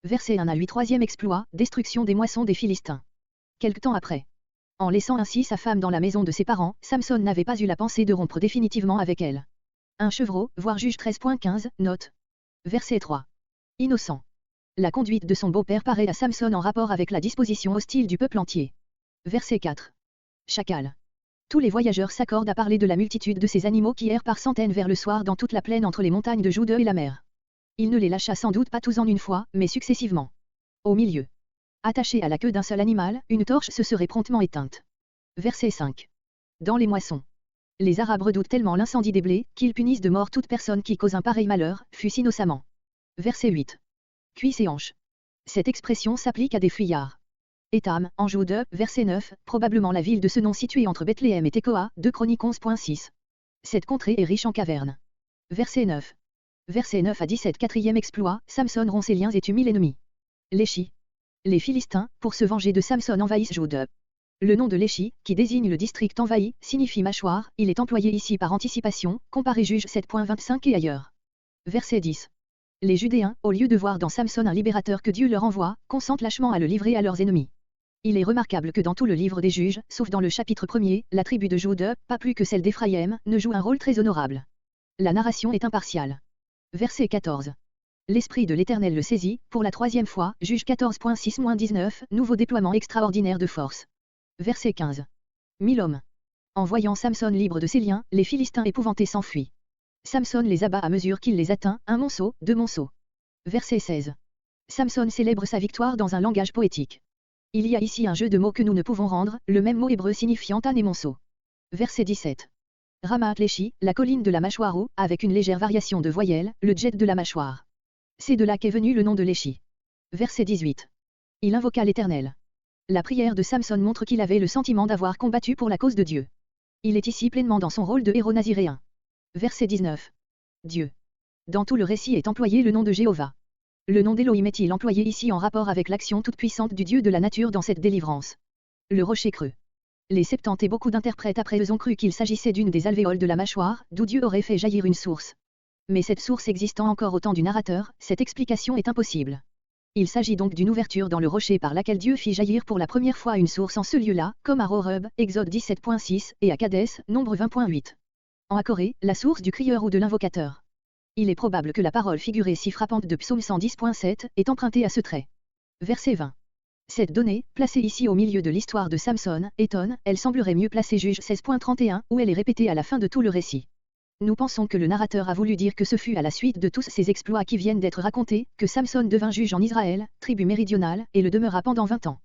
Verset 1 à 8. Troisième exploit, destruction des moissons des Philistins. Quelque temps après. En laissant ainsi sa femme dans la maison de ses parents, Samson n'avait pas eu la pensée de rompre définitivement avec elle. Un chevreau, voir Juge 13.15, note. Verset 3. Innocent. La conduite de son beau-père paraît à Samson en rapport avec la disposition hostile du peuple entier. Verset 4. Chacal. Tous les voyageurs s'accordent à parler de la multitude de ces animaux qui errent par centaines vers le soir dans toute la plaine entre les montagnes de Juda et la mer. Il ne les lâcha sans doute pas tous en une fois, mais successivement. Au milieu. Attaché à la queue d'un seul animal, une torche se serait promptement éteinte. Verset 5. Dans les moissons. Les Arabes redoutent tellement l'incendie des blés, qu'ils punissent de mort toute personne qui cause un pareil malheur, fût-ce innocemment. Verset 8. Cuisse et hanches. Cette expression s'applique à des fuyards. Étam, en Jude, verset 9, probablement la ville de ce nom située entre Bethléem et Tekoa, 2 Chroniques 11.6. Cette contrée est riche en cavernes. Verset 9. Verset 9 à 17. Quatrième exploit, Samson rompt ses liens et tue 1000 ennemis. Léchi. Les Philistins, pour se venger de Samson, envahissent Jude. Le nom de Léchi, qui désigne le district envahi, signifie mâchoire, il est employé ici par anticipation, comparé Juge 7.25 et ailleurs. Verset 10. Les Judéens, au lieu de voir dans Samson un libérateur que Dieu leur envoie, consentent lâchement à le livrer à leurs ennemis. Il est remarquable que dans tout le livre des Juges, sauf dans le chapitre 1er, la tribu de Jude, pas plus que celle d'Éphraïm, ne joue un rôle très honorable. La narration est impartiale. Verset 14. L'Esprit de l'Éternel le saisit, pour la troisième fois, Juge 14.6-19, nouveau déploiement extraordinaire de force. Verset 15. 1000 hommes. En voyant Samson libre de ses liens, les Philistins épouvantés s'enfuient. Samson les abat à mesure qu'il les atteint, un monceau, 2 monceaux. Verset 16. Samson célèbre sa victoire dans un langage poétique. Il y a ici un jeu de mots que nous ne pouvons rendre, le même mot hébreu signifiant âne et monceau. Verset 17. Ramat Léchi, la colline de la mâchoire ou, avec une légère variation de voyelle, le jet de la mâchoire. C'est de là qu'est venu le nom de Léchi. Verset 18. Il invoqua l'Éternel. La prière de Samson montre qu'il avait le sentiment d'avoir combattu pour la cause de Dieu. Il est ici pleinement dans son rôle de héros naziréen. Verset 19. Dieu. Dans tout le récit est employé le nom de Jéhovah. Le nom d'Élohim est-il employé ici en rapport avec l'action toute-puissante du Dieu de la nature dans cette délivrance. Le rocher creux. Les Septante et beaucoup d'interprètes après eux ont cru qu'il s'agissait d'une des alvéoles de la mâchoire, d'où Dieu aurait fait jaillir une source. Mais cette source existant encore au temps du narrateur, cette explication est impossible. Il s'agit donc d'une ouverture dans le rocher par laquelle Dieu fit jaillir pour la première fois une source en ce lieu-là, comme à Horeb, Exode 17.6, et à Kadès, Nombre 20.8. En Acoré, la source du crieur ou de l'invocateur. Il est probable que la parole figurée si frappante de Psaume 110.7 est empruntée à ce trait. Verset 20. Cette donnée, placée ici au milieu de l'histoire de Samson, étonne, elle semblerait mieux placée Juge 16.31, où elle est répétée à la fin de tout le récit. Nous pensons que le narrateur a voulu dire que ce fut à la suite de tous ces exploits qui viennent d'être racontés, que Samson devint juge en Israël, tribu méridionale, et le demeura pendant 20 ans.